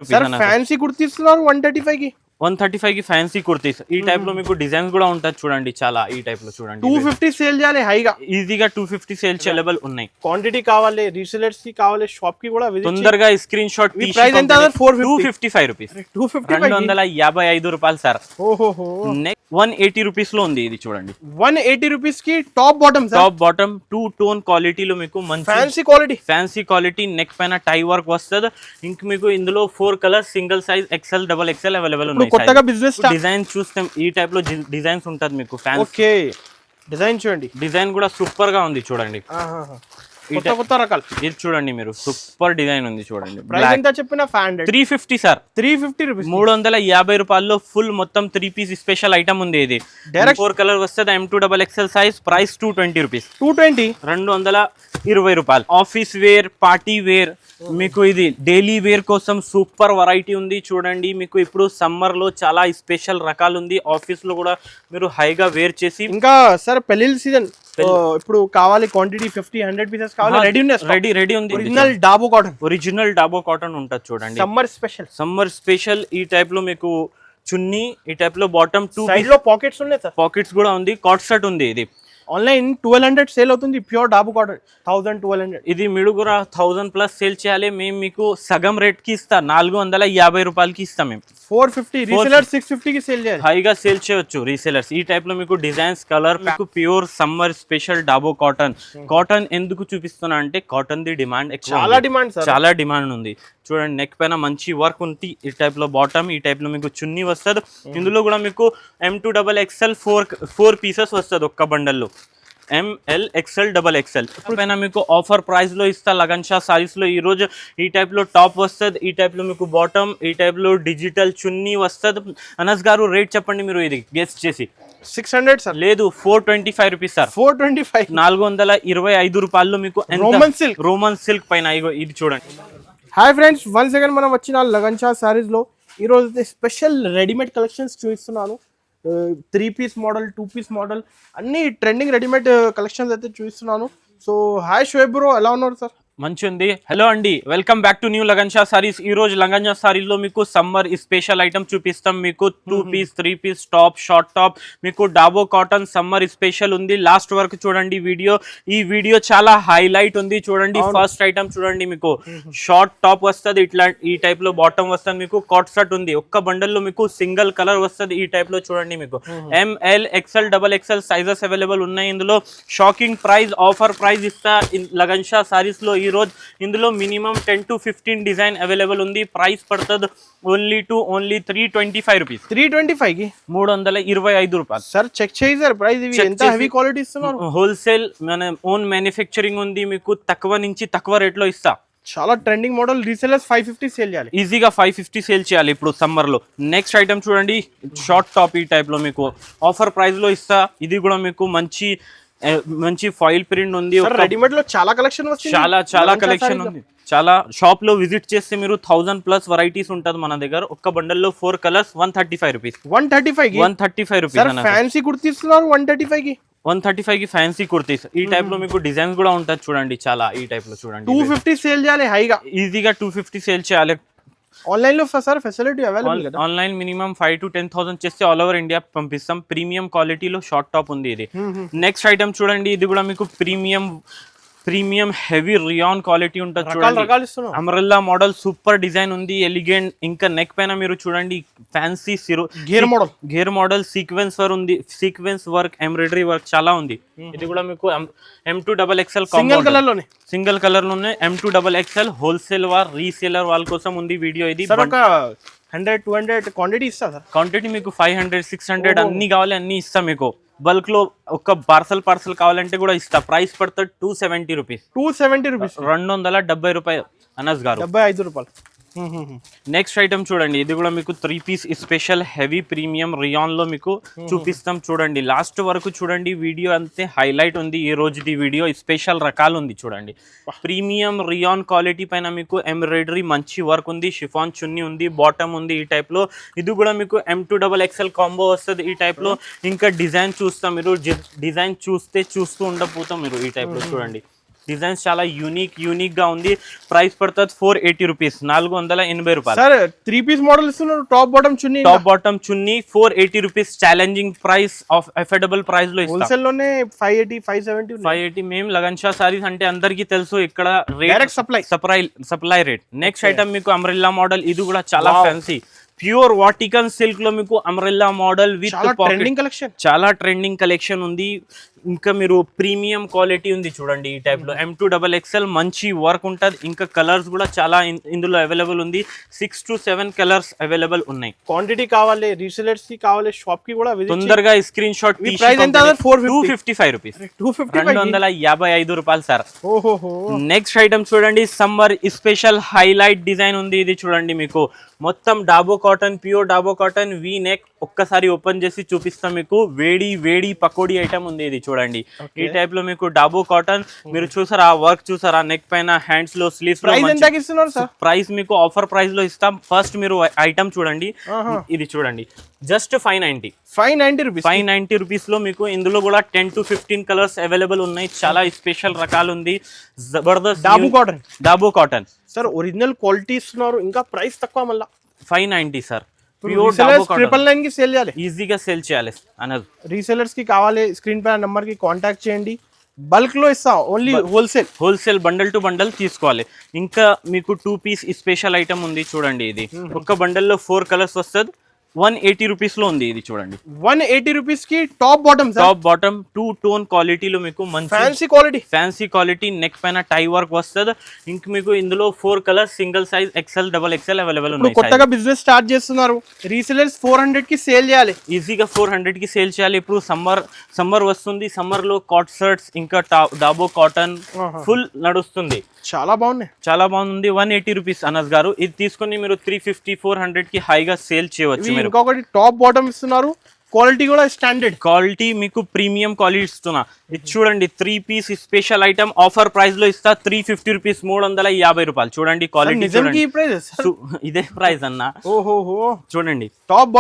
Sir fancy kurti ఇస్తున్నారు 135 కి 135 కి ఫ్యాన్సీ కుర్తీస్ ఈ టైప్ లో మీకు డిజైన్స్ కూడా ఉంటుంది చూడండి. చాలా ఈ టైప్ లో చూడండి 250 సేల్ చేయాలి హైగా, ఈజీగా 250 సేల్ చేయబుల్ ఉన్నాయి. క్వాంటిటీ కావాలి, రీసెలర్స్ కి కావాలి, షాప్ కి కూడా తొందరగా స్క్రీన్ షాట్ ప్రైస్ ఎంత? 255 రూపీస్, 255 రూపాయలు సార్. ఓహో, 180 రూపీస్ లో ఉంది ఇది చూడండి. 180 రూపీస్ కి టాప్ బాటమ్ 2 టోన్ క్వాలిటీలో మీకు మంచి ఫ్యాన్సీ క్వాలిటీ నెక్ పైన టై వర్క్ వస్తుంది. ఇంక మీకు ఇందులో 4 colours single size XL double XL available ఉన్నాయి. కొత్తగా బిజినెస్ డిజైన్ చూస్తే ఈ టైప్ లో డిజైన్స్ ఉంటది మీకు. ఓకే, డిజైన్ చూడండి, డిజైన్ కూడా సూపర్ గా ఉంది చూడండి. కొత్త రకాలు ఇది చూడండి మీరు, సూపర్ డిజైన్ ఉంది చూడండి. ప్రైస్ ఎంత చెప్పినా 350 సార్, 350 రూపీస్, 350 రూపాయల్లో ఫుల్ మొత్తం 3 పీస్ స్పెషల్ ఐటమ్ ఉంది. ఇది డైరెక్ట్ 4 కలర్ వస్తుంది. M2 double XL size, price 220 rupees, 220 రూపాయలు. ఆఫీస్ వేర్, పార్టీ వేర్, మీకు ఇది డైలీ వేర్ కోసం సూపర్ వెరైటీ ఉంది చూడండి. మీకు ఇప్పుడు సమ్మర్ లో చాలా స్పెషల్ రకాలు ఉంది. ఆఫీస్ లో కూడా మీరు హైగా వేర్ చేసి, ఇంకా సార్ పెళ్లి సీజన్ ఇప్పుడు కావాలి, క్వాంటిటీ 50-100 పీసెస్ కావాలి, రెడీ ఉంది. ఒరిజినల్ డాబో కాటన్ ఉంటుంది చూడండి. సమ్మర్ స్పెషల్ ఈ టైప్ లో మీకు చున్నీ, ఈ టైప్ లో బాటమ్ 2 సైడ్ లో పాకెట్స్ ఉన్నాయి సార్, పాకెట్స్ కూడా ఉంది. కాట్ సెట్ ఉంది. ఇది ఆన్లైన్ 1200 సేల్ అవుతుంది. Pure dabu cotton 1200. ఇది మీరు కూడా 1000 ప్లస్ సేల్ చేయాలి. మేము మీకు సగం రేట్ కి ఇస్తాం, 450 రూపాయలకి ఇస్తాం. మేము 450, రీసెలర్ 650 కి సేల్ చేయాలి. హైగా సేల్ చేయొచ్చు రీసెలర్స్. ఈ టైప్ లో మీకు డిజైన్స్, కలర్, మీకు pure summer special dabu cotton. Cotton ఎందుకు చూపిస్తున్నా అంటే కాటన్ ది డిమాండ్ చాలా డిమాండ్ ఉంది చూడండి. నెక్ పైన మంచి వర్క్ ఉంది. ఈ టైప్ లో బాటమ్, ఈ టైప్ లో మీకు చున్నీ వస్తుంది. ఇందులో కూడా మీకు M2 డబల్ XL 4 పీసెస్ వస్తుంది ఒక్క బండల్లో. ML XL డబల్ XL పైన మీకు ఆఫర్ ప్రైస్ లో ఇస్తా. లగన్ షా సారీస్ లో ఈ రోజు ఈ టైప్ లో టాప్ వస్తుంది. ఈ టైప్ లో మీకు బాటమ్, ఈ టైప్ లో డిజిటల్ చున్నీ వస్తుంది. అనస్ గారు రేట్ చెప్పండి మీరు, ఇది గెస్ట్ చేసి. 600 సార్, లేదు 425 రూపీస్ సార్. 425, 425 రూపాయల్లో మీకు రోమన్ సిల్క్ పైన ఇది చూడండి. హాయ్ ఫ్రెండ్స్, వన్స్ అగైన్ మనం వచ్చిన లగన్ షా సారీస్ లో ఈ రోజు స్పెషల్ రెడీమేడ్ కలెక్షన్స్ చూపిస్తున్నాను. 3 పీస్ మోడల్, 2 పీస్ మోడల్, అన్ని ట్రెండింగ్ రెడీమేడ్ కలెక్షన్స్ అయితే చూపిస్తున్నాను. సో హాయ్ షోయబ్ బ్రో, ఎలా ఉన్నారు సార్? మంచి ఉంది. హలో అండి, welcome back to new lagan Shah saris. ఈ రోజు లగన్ షా సారీస్ లో మీకు సమ్మర్ స్పెషల్ ఐటమ్ చూపిస్తాం. మీకు 2 piece, 3 piece top, short top, మీకు డాబో కాటన్ సమ్మర్ స్పెషల్ ఉంది. లాస్ట్ వరకు చూడండి వీడియో. ఈ వీడియో చాలా హైలైట్ ఉంది చూడండి. ఫస్ట్ ఐటమ్ చూడండి, మీకు షార్ట్ టాప్ వస్తుంది. ఇట్లా ఈ టైప్ లో బాటమ్ వస్తుంది. మీకు కాట్ సెట్ ఉంది. ఒక్క బండల్ లో మీకు సింగిల్ కలర్ వస్తుంది. ఈ టైప్ లో చూడండి. మీకు ML XL double XL sizes available ఉన్నాయి. ఇందులో షాకింగ్ ప్రైస్, ఆఫర్ ప్రైస్ ఇస్తా లగన్ షా సారీస్ లో. ఈ రోజు ఇందులో మినిమం 10 to 15 డిజైన్ అవైలబుల్ ఉంది. ప్రైస్ పడుతుంది ఓన్లీ 325 రూపీస్. 325 కి 325 రూపాయలు సార్. చెక్ చేయి సార్ ప్రైస్. ఇవి ఎంత హెవీ క్వాలిటీ ఇస్తున్నారు. హోల్సేల్ మన ఓన్ మ్యానుఫ్యాక్చరింగ్ ఉంది. మీకు తక్కువ నుంచి తక్కువ రేట్ లో ఇస్తా. చాలా ట్రెండింగ్ మోడల్. రీసెలర్స్ 550 సేల్ చేయాలి, ఈజీగా 550 సేల్ చేయాలి ఇప్పుడు సమ్మర్ లో. నెక్స్ట్ ఐటమ్ చూడండి, షార్ట్ టాప్ ఈ టైప్ లో మీకు ఆఫర్ ప్రైస్ లో ఇస్తా. ఇది కూడా మీకు మంచి ఫాయిల్ ప్రింట్ ఉంది. రెడీమేడ్ లో చాలా కలెక్షన్ వస్తుంది, చాలా కలెక్షన్ ఉంది. చాలా షాప్ లో విజిట్ చేస్తే మీరు 1000 ప్లస్ వెరైటీస్ ఉంటది మన దగ్గర. ఒక్క బండల్లో 4 colours 135 rupees. 135 rupees. Fancy kurti ఇస్తున్నారు 135 కి. 135 కి ఫ్యాన్సీ కుర్తీస్. ఈ టైప్ లో మీకు డిజైన్స్ కూడా ఉంటది చూడండి. చాలా ఈ టైప్ లో చూడండి. 250 సేల్ చేయాలి హైగా, ఈజీగా 250 సేల్ చేయాలి. ఆన్లైన్ లో సార్ ఫెసిలిటీ అవైలబుల్ కదా? ఆన్లైన్ మినిమం 5 to 10,000 చేస్తే ఆల్ ఓవర్ ఇండియా పంపిస్తాం. ప్రీమియం క్వాలిటీలో షార్ట్ టాప్ ఉంది ఇది. నెక్స్ట్ ఐటమ్ చూడండి, ఇది కూడా మీకు ప్రీమియం హెవీ రియాన్ క్వాలిటీ ఉంటుంది చూడండి. అమరెల్లా మోడల్ సూపర్ డిజైన్ ఉంది, ఎలిగెంట్. ఇంకా నెక్ పైన మీరు చూడండి fancy gear model sequence work, embroidery work చాలా ఉంది. ఇది కూడా మీకు M2 double XL single colour లోనే M2 double XL wholesale reseller వాళ్ళ కోసం ఉంది వీడియో. ఇది 100-200 క్వాంటిటీ ఇస్తా సార్. క్వాంటిటీ మీకు 500-600 అన్ని కావాలి, అన్ని ఇస్తా. మీకు బల్క్ లో ఒక పార్సల్ కావాలంటే కూడా ఇస్తా. ప్రైస్ పడుతుంది 270 రూపీస్. 270 రూపాయలు అనస్ గారు, 75 రూపాయలు. నెక్స్ట్ ఐటమ్ చూడండి, ఇది కూడా మీకు 3 piece special heavy premium rayon లో మీకు చూపిస్తాం చూడండి. లాస్ట్ వరకు చూడండి, వీడియో అంతే హైలైట్ ఉంది. ఈ రోజుది వీడియో స్పెషల్ రకాలు ఉంది చూడండి. ప్రీమియం రియాన్ క్వాలిటీ పైన మీకు ఎంబ్రాయిడరీ మంచి వర్క్ ఉంది. షిఫాన్ చున్నీ ఉంది, బాటమ్ ఉంది ఈ టైప్ లో. ఇది కూడా మీకు M2 డబల్ XL కాంబో వస్తుంది ఈ టైప్ లో. ఇంకా డిజైన్ చూస్తాం మీరు, డిజైన్ చూస్తూ ఉండకపోతాం మీరు. ఈ టైప్ లో చూడండి, డిజైన్స్ చాలా యూనిక్ గా ఉంది. ప్రైస్ పడుతుంది 480 రూపీస్, 480 రూపాయలు. సార్ 3 పీస్ మోడల్ ఇస్తున్నారు, top bottom chunni 480 rupees. Challenging price of affordable price లో ఇస్తాం. హోల్సేల్ లోనే 580 570. మేము లగన్ షా సారీస్ అంటే అందరికీ తెలుసు, ఇక్కడ direct supply rate. Next item మీకు అంబ్రెల్లా మోడల్, ఇది కూడా చాలా ఫ్యాన్సీ ప్యూర్ వాటికన్ సిల్క్ లో మీకు umbrella model with trending collection, చాలా ట్రెండింగ్ కలెక్షన్ ఉంది. ఇంకా మీరు ప్రీమియం క్వాలిటీ ఉంది చూడండి ఈ టైప్ లో. M2XXL మంచి వర్క్ ఉంటుంది. ఇంకా కలర్స్ కూడా చాలా ఇందులో అవైలబుల్ ఉంది. 6 to 7 కలర్స్ అవైలబుల్ ఉన్నాయి. క్వాంటిటీ కావాలి, రీసెలర్స్ కి కావాలి, షాప్ కి కూడా తొందరగా స్క్రీన్ షాట్. 255 రూపీస్, 255 రూపాయలు సార్. నెక్స్ట్ ఐటమ్ చూడండి, సమ్మర్ స్పెషల్ హైలైట్ డిజైన్ ఉంది. ఇది చూడండి మీకు మొత్తం dabu cotton, pure డాబో cotton, V neck. ఒక్కసారి ఓపెన్ చేసి చూపిస్తాం మీకు. వేడి పకోడీ ఐటమ్ ఉంది ఇది చూడండి. ఈ టైప్ లో మీకు డాబో కాటన్ మీరు చూసారా, ఆ వర్క్ చూసారా, నెక్ పైన, హ్యాండ్స్ లో, స్లీవ్స్ లో. ప్రైస్ మీకు ఆఫర్ ప్రైస్ లో ఇస్తాం. ఫస్ట్ మీరు ఐటమ్ చూడండి, ఇది చూడండి, జస్ట్ 590 రూపీస్ లో మీకు. ఇందులో కూడా 10 to 15 కలర్స్ అవైలబుల్ ఉన్నాయి. చాలా స్పెషల్ రకాలు ఉంది. జబర్దస్త్ dabu cotton sir, original quality ఇస్తున్నారు, ఇంకా ప్రైస్ తక్కువ. మళ్ళీ 590 సార్. ప్యూర్ 999 కి సేల్ చేయాలి, ఈజీగా సేల్ చేయాలి అన్నది. రీసెలర్స్ కి కావాలి, స్క్రీన్ పై నంబర్ కి కాంటాక్ట్ చేయండి. బల్క్ లో ఇస్తాం, only wholesale bundle to bundle తీసుకోవాలి. ఇంకా మీకు 2 పీస్ స్పెషల్ ఐటమ్ ఉంది చూడండి. ఇది ఒక్క బండల్ లో 4 కలర్స్ వస్తుంది. 180 రూపీస్ లో ఉంది. ఇది చూడండి, 180 రూపీస్ కి టాప్ బాటమ్ 2 టోన్ క్వాలిటీలో మీకు మంచి ఫ్యాన్సీ క్వాలిటీ. నెక్ పైన టై వర్క్ వస్తుంది. ఇంక మీకు ఇందులో 4 colours, single size, XL, XXL available ఉన్నాయి. కొత్తగా బిజినెస్ స్టార్ట్ చేస్తున్నారు, రీసెలర్స్ 400 కి సేల్ చేయాలి, ఈజీగా 400 కి సేల్ చేయాలి. ఇప్పుడు సమ్మర్ వస్తుంది. సమ్మర్ లో కాట్ షర్ట్స్, ఇంకా డాబో కాటన్ ఫుల్ నడుస్తుంది. చాలా బాగుంది. 180 రూపీస్ అనస్ గారు. ఇది తీసుకొని మీరు 350 400 కి హైగా సేల్ చేయవచ్చు. ఇంకొకటి టాప్ బాటమ్ ఇస్తున్నారు, క్వాలిటీ కూడా స్టాండర్డ్ క్వాలిటీ, మీకు ప్రీమియం క్వాలిటీ ఇస్తున్నా. ఇది చూడండి, 3 piece special item offer price లో ఇస్తా. 350 రూపీస్, 350 రూపాయలు. చూడండి క్వాలిటీ, ఇదే ప్రైస్ అన్న. చూడండి, టాప్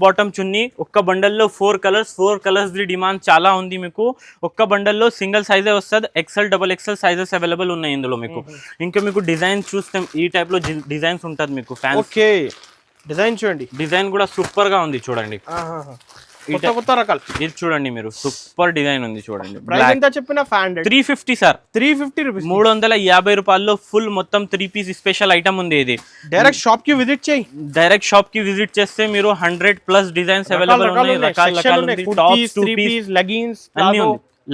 బాటమ్ చున్నీ. ఒక్క బండల్లో 4 కలర్స్ ది డిమాండ్ చాలా ఉంది మీకు. ఒక్క బండల్లో సింగిల్ సైజే వస్తుంది. XL, XXL సైజెస్ అవైలబుల్ ఉన్నాయి ఇందులో మీకు. ఇంకా మీకు డిజైన్ చూస్తే ఈ టైప్ లో డిజైన్స్ ఉంటుంది మీకు. ఓకే, డిజైన్ చూడండి, డిజైన్ కూడా సూపర్ గా ఉంది చూడండి. కొత్త రకాలు. ఇది చూడండి మీరు, సూపర్ డిజైన్ ఉంది చూడండి. 350 సార్, 350 రూపీస్, 350 రూపాయల్లో ఫుల్ మొత్తం 3 పీస్ స్పెషల్ ఐటమ్ ఉంది. ఇది డైరెక్ట్ షాప్ కి విజిట్ చేస్తే మీరు 100+ డిజైన్స్ అవైలబుల్ ఉన్నాయి. రకాల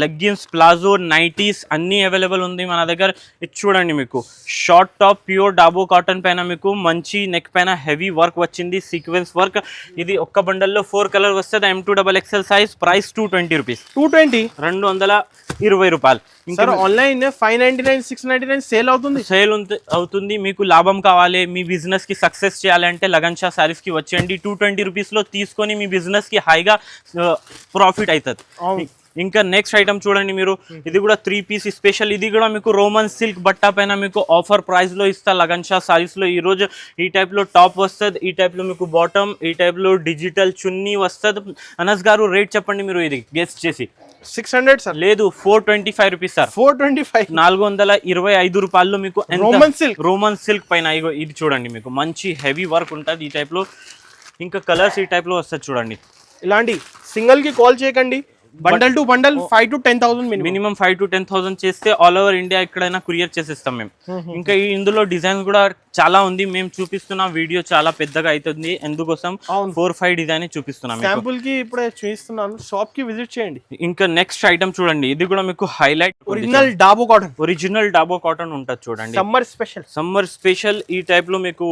లెగ్గిన్స్, ప్లాజో, నైటీస్ అన్ని అవైలబుల్ ఉంది మన దగ్గర. ఇది చూడండి మీకు షార్ట్ టాప్, ప్యూర్ డాబో కాటన్ పైన మీకు మంచి నెక్ పైన హెవీ వర్క్ వచ్చింది, సీక్వెన్స్ వర్క్. ఇది ఒక్క బండల్లో 4 కలర్ వస్తుంది. M2XXL size. ప్రైస్ 220 రూపీస్, 220 రూపాయలు. ఇంకా ఆన్లైన్ 599 699 సేల్ అవుతుంది. మీకు లాభం కావాలి, మీ బిజినెస్ కి సక్సెస్ చేయాలంటే లగన్ షా సారీస్ కి వచ్చేయండి. 220 రూపీస్ లో తీసుకొని మీ బిజినెస్ కి హైగా ప్రాఫిట్ అవుతుంది. ఇంకా నెక్స్ట్ ఐటమ్ చూడండి మీరు, ఇది కూడా 3 పీస్ స్పెషల్. ఇది కూడా మీకు రోమన్ సిల్క్ బట్టా పైన మీకు ఆఫర్ ప్రైస్ లో ఇస్తా లగన్ షా సారీస్ లో. ఈ రోజు ఈ టైప్ లో టాప్ వస్తుంది, ఈ టైప్ లో మీకు బాటమ్, ఈ టైప్ లో డిజిటల్ చున్నీ వస్తుంది. అనస్ గారు రేట్ చెప్పండి మీరు, ఇది గెస్ట్ చేసి. 600 సార్, లేదు 425 రూపీస్ సార్. 425 రూపాయల్లో మీకు రోమన్ సిల్క్ పైన. ఇది చూడండి మీకు మంచి హెవీ వర్క్ ఉంటుంది ఈ టైప్ లో. ఇంకా కలర్స్ ఈ టైప్ లో వస్తుంది చూడండి. ఇలాంటి సింగిల్ కి కాల్ చేయకండి, bundle to bundle 5 to 10,000 minimum 5 to 10,000 చేస్తే ఆల్ ఓవర్ ఇండియా ఎక్కడైనా కొరియర్ చేసేస్తాం మేము. ఇంకా ఇందులో డిజైన్స్ కూడా చాలా ఉంది. మేము చూపిస్తున్న వీడియో చాలా పెద్దగా అవుతుంది, ఎందుకోసం 4-5 డిజైన్ చూపిస్తున్నాం. శాంపుల్ కి ఇప్పుడే చూపిస్తున్నాను, షాప్ కి విజిట్ చేయండి. ఇంకా నెక్స్ట్ ఐటమ్ చూడండి, ఇది కూడా మీకు హైలైట్, ఒరిజినల్ డాబో కాటన్ ఉంటుంది చూడండి. Summer special. ఈ టైప్ లో మీకు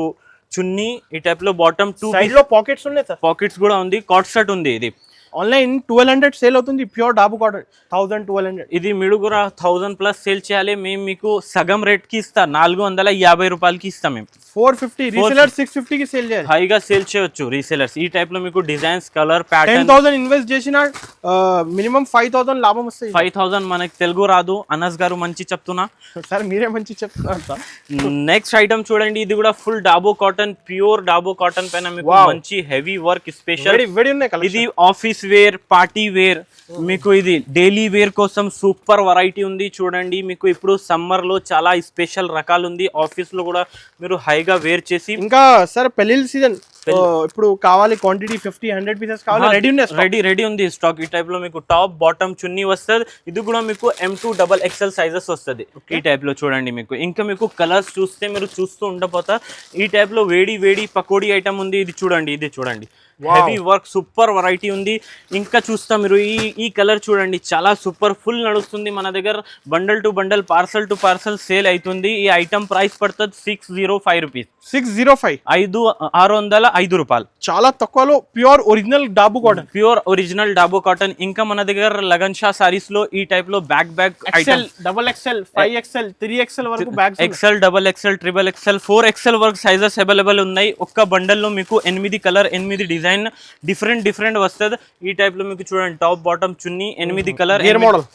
చున్నీ, ఈ టైప్ లో బాటమ్, 2 సైడ్ లో పాకెట్స్ ఉన్నాయి సార్. పాకెట్స్ కూడా ఉంది. కాట్ సెట్ ఉంది. ఇది ఆన్లైన్ 1200 సేల్ అవుతుంది. Pure డాబో cotton 1200. ఇది మీరు కూడా 1000+ సేల్ చేయాలి. మేము మీకు సగం రేట్ కి ఇస్తా, 450 రూపాయలకి ఇస్తాం మేము. 450, రీసెలర్ 650 కి సేల్ చేయాలి. హైగా సేల్ చేయొచ్చు రీసెలర్స్. ఈ టైప్ లో మీకు డిజైన్స్, కలర్, ప్యాటర్న్. 10,000 ఇన్వెస్ట్ చేసిన మినిమం 5,000 లాభం వస్తుంది. 5,000 మనకి తెలుగు రాదు. అనస్ గారు మంచి చెప్తున్నా సార్, మీరే మంచి చెప్తున్నారు సార్. నెక్స్ట్ ఐటమ్ చూడండి, ఇది కూడా ఫుల్ డాబో కాటన్, ప్యూర్ డాబో కాటన్ పైన మీకు మంచి హెవీ వర్క్ స్పెషల్. ఇది office office wear, party wear, మీకు ఇది డైలీ వేర్ కోసం సూపర్ వెరైటీ ఉంది చూడండి. మీకు ఇప్పుడు సమ్మర్ లో చాలా స్పెషల్ రకాలు ఉంది, ఆఫీస్ లో కూడా మీరు హైగా వేర్ చేసి. ఇంకా సార్ పెళ్లి సీజన్ ఇప్పుడు కావాలి క్వాంటిటీ 50-100 పీసెస్ కావాలి, రెడీ ఉంది స్టాక్. ఈ టైప్ లో మీకు టాప్ బాటమ్ చున్నీ వస్తుంది. ఇది కూడా మీకు M2XXL సైజెస్ వస్తుంది ఈ టైప్ లో చూడండి. మీకు ఇంకా మీకు కలర్స్ చూస్తే మీరు చూస్తూ ఉండపోతా. ఈ టైప్ లో వేడి పకోడీ ఐటమ్ ఉంది. ఇది చూడండి, ఇది చూడండి, హెవీ వర్క్ సూపర్ వెరైటీ ఉంది. ఇంకా చూస్తా మీరు ఈ కలర్ చూడండి, చాలా సూపర్ ఫుల్ నడుస్తుంది మన దగ్గర. Bundle to bundle, parcel to parcel sale అవుతుంది. ఈ ఐటమ్ ప్రైస్ పడుతుంది 605 రూపీస్. 605 రూపాయలు. చాలా తక్కువలో ప్యూర్ ఒరిజినల్ డాబో కాటన్. ఇంకా మన దగ్గర లగన్ షా సారీస్ లో ఈ టైప్ లో back XL, XXL, 5XL, 3XL వరకు bags, XL, XXL, XXL, 4XL వరకు సైజెస్ అవైలబుల్ ఉన్నాయి. ఒక్క బండల్ లో మీకు 8 కలర్, 8 డిజైన్ డిఫరెంట్ వస్తుంది. ఈ టైప్ లో మీకు చూడండి, టాప్ బాటమ్ చున్నీ 8 కలర్ మోడల్,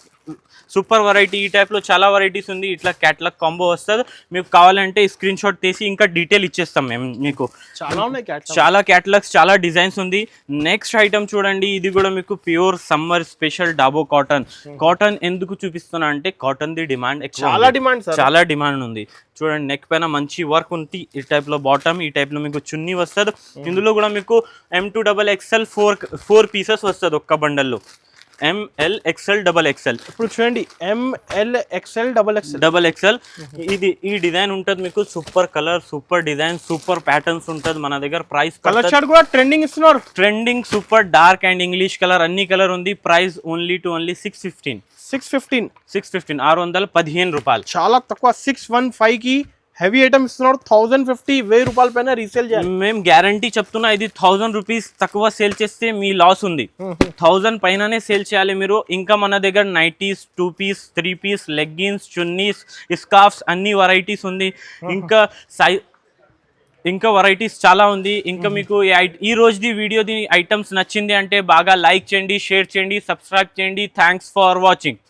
సూపర్ వెరైటీ. ఈ టైప్ లో చాలా వెరైటీస్ ఉంది. ఇట్లా క్యాటలాగ్ కాంబో వస్తుంది. మీకు కావాలంటే స్క్రీన్ షాట్ తీసి ఇంకా డీటెయిల్ ఇచ్చేస్తాం మేము మీకు. చాలా క్యాటలాగ్స్, చాలా డిజైన్స్ ఉంది. నెక్స్ట్ ఐటమ్ చూడండి, ఇది కూడా మీకు pure summer special dabu cotton. ఎందుకు చూపిస్తున్నా అంటే కాటన్ ది డిమాండ్ చాలా డిమాండ్ ఉంది. చూడండి, నెక్ పైన మంచి వర్క్ ఉంది. ఈ టైప్ లో బాటమ్, ఈ టైప్ లో మీకు చున్నీ వస్తుంది. ఇందులో కూడా మీకు M2XXL 4 పీసెస్ వస్తుంది ఒక్క బండల్లో. ML, XL, XXL. ఇప్పుడు చూడండి, ML, XL, XXL. ఈ డిజైన్ ఉంటుంది మీకు. Super colour, super design, super patterns ఉంటుంది మన దగ్గర. ప్రైస్ కలర్ చార్ట్ కూడా ట్రెండింగ్ ఇస్తున్నారు. Trending super dark and English colour, అన్ని కలర్ ఉంది. Price only 615. 615 రూపాయలు. చాలా తక్కువ. 615 కి హెవీ ఐటమ్ ఇస్తున్నారు. 1050, 1000 రూపాయల పైన రీసేల్ చేయాలి. మేము గ్యారంటీ చెప్తున్నా, ఇది 1000 రూపీస్ తక్కువ సేల్ చేస్తే మీ లాస్ ఉంది. 1000 పైననే సేల్ చేయాలి మీరు. ఇంకా మన దగ్గర నైటీస్, 2 పీస్, 3 పీస్, లెగ్గిన్స్, చున్నీస్, స్కార్ఫ్స్ అన్ని వెరైటీస్ ఉంది. ఇంకా వెరైటీస్ చాలా ఉంది. ఇంకా మీకు ఈ రోజుది వీడియోది ఐటమ్స్ నచ్చింది అంటే బాగా లైక్ చేయండి, షేర్ చేయండి, సబ్స్క్రైబ్ చేయండి. Thanks for watching.